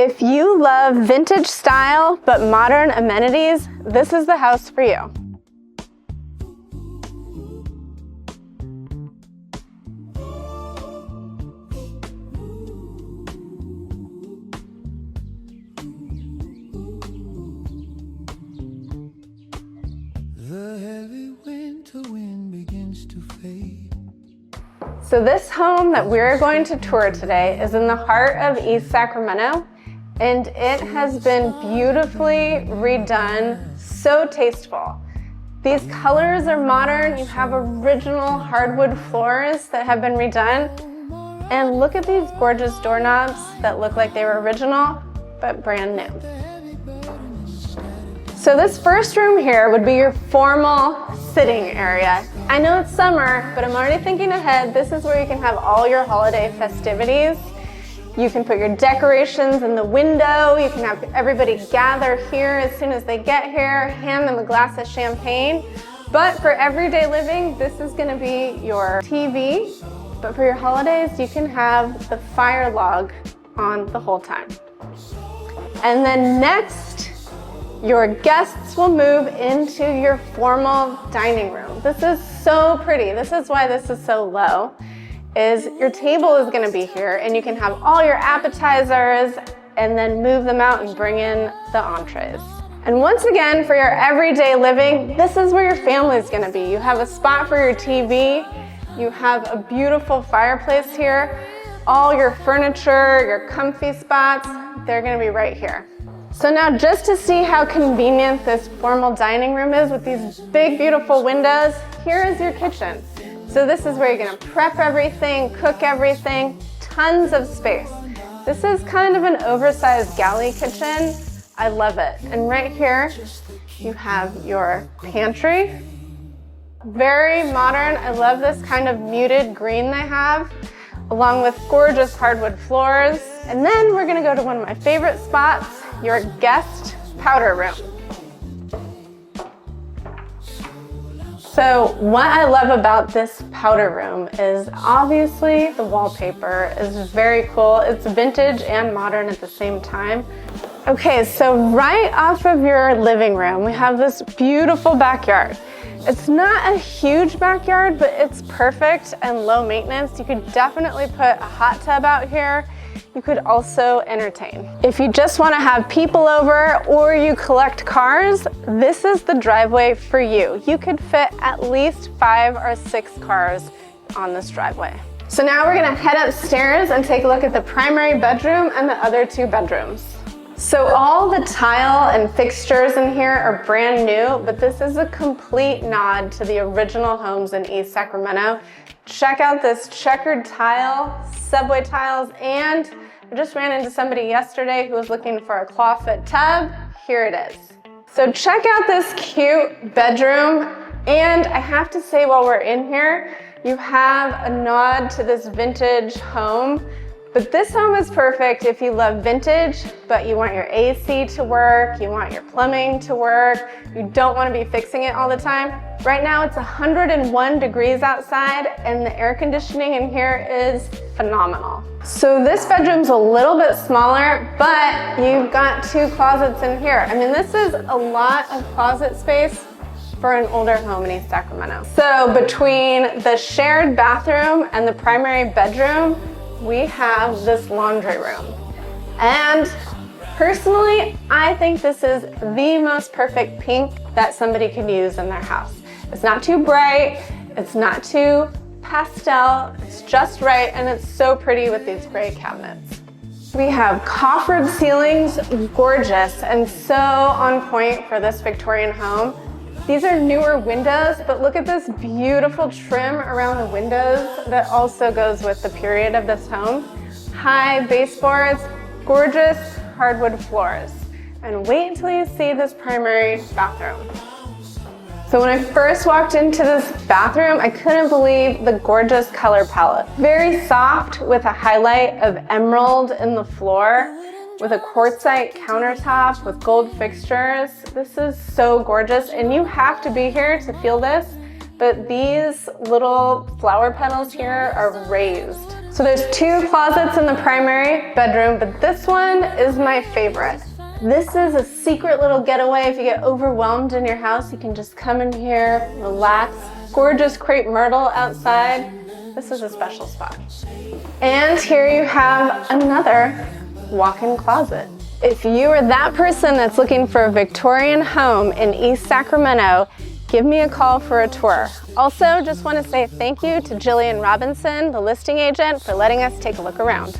If you love vintage style but modern amenities, this is the house for you. The heavy winter wind begins to fade. So this home that we're going to tour today is in the heart of East Sacramento, and it has been beautifully redone, so tasteful. These colors are modern. You have original hardwood floors that have been redone. And look at these gorgeous doorknobs that look like they were original, but brand new. So this first room here would be your formal sitting area. I know it's summer, but I'm already thinking ahead. This is where you can have all your holiday festivities. You can put your decorations in the window. You can have everybody gather here as soon as they get here, hand them a glass of champagne. But for everyday living, this is gonna be your TV. But for your holidays, you can have the fire log on the whole time. And then next, your guests will move into your formal dining room. This is so pretty. This is why this is so low, is your table is gonna be here and you can have all your appetizers and then move them out and bring in the entrees. And once again, for your everyday living, this is where your family is gonna be. You have a spot for your TV, you have a beautiful fireplace here, all your furniture, your comfy spots, they're gonna be right here. So now just to see how convenient this formal dining room is with these big, beautiful windows, here is your kitchen. So this is where you're gonna prep everything, cook everything, tons of space. This is kind of an oversized galley kitchen. I love it. And right here, you have your pantry. Very modern. I love this kind of muted green they have, along with gorgeous hardwood floors. And then we're gonna go to one of my favorite spots, your guest powder room. So what I love about this powder room is obviously the wallpaper is very cool. It's vintage and modern at the same time. Okay, so right off of your living room, we have this beautiful backyard. It's not a huge backyard, but it's perfect and low maintenance. You could definitely put a hot tub out here. You could also entertain. If you just want to have people over or you collect cars, this is the driveway for you. You could fit at least 5 or 6 cars on this driveway. So now we're gonna head upstairs and take a look at the primary bedroom and the other 2 bedrooms. So all the tile and fixtures in here are brand new, but this is a complete nod to the original homes in East Sacramento. Check out this checkered tile, subway tiles, and I just ran into somebody yesterday who was looking for a clawfoot tub. Here it is. So check out this cute bedroom, and I have to say while we're in here, you have a nod to this vintage home. But this home is perfect if you love vintage, but you want your AC to work, you want your plumbing to work, you don't want to be fixing it all the time. Right now it's 101 degrees outside and the air conditioning in here is phenomenal. So this bedroom's a little bit smaller, but you've got 2 closets in here. I mean, this is a lot of closet space for an older home in East Sacramento. So between the shared bathroom and the primary bedroom, we have this laundry room. And personally, I think this is the most perfect pink that somebody can use in their house. It's not too bright, it's not too pastel, it's just right, and it's so pretty with these gray cabinets. We have coffered ceilings, gorgeous, and so on point for this Victorian home. These are newer windows, but look at this beautiful trim around the windows that also goes with the period of this home. High baseboards, gorgeous hardwood floors. And wait until you see this primary bathroom. So when I first walked into this bathroom, I couldn't believe the gorgeous color palette. Very soft with a highlight of emerald in the floor, with a quartzite countertop with gold fixtures. This is so gorgeous, and you have to be here to feel this, but these little flower petals here are raised. So there's 2 closets in the primary bedroom, but this one is my favorite. This is a secret little getaway. If you get overwhelmed in your house, you can just come in here, relax. Gorgeous crepe myrtle outside. This is a special spot. And here you have another walk-in closet. If you are that person that's looking for a Victorian home in East Sacramento, give me a call for a tour. Also, just want to say thank you to Jillian Robinson, the listing agent, for letting us take a look around.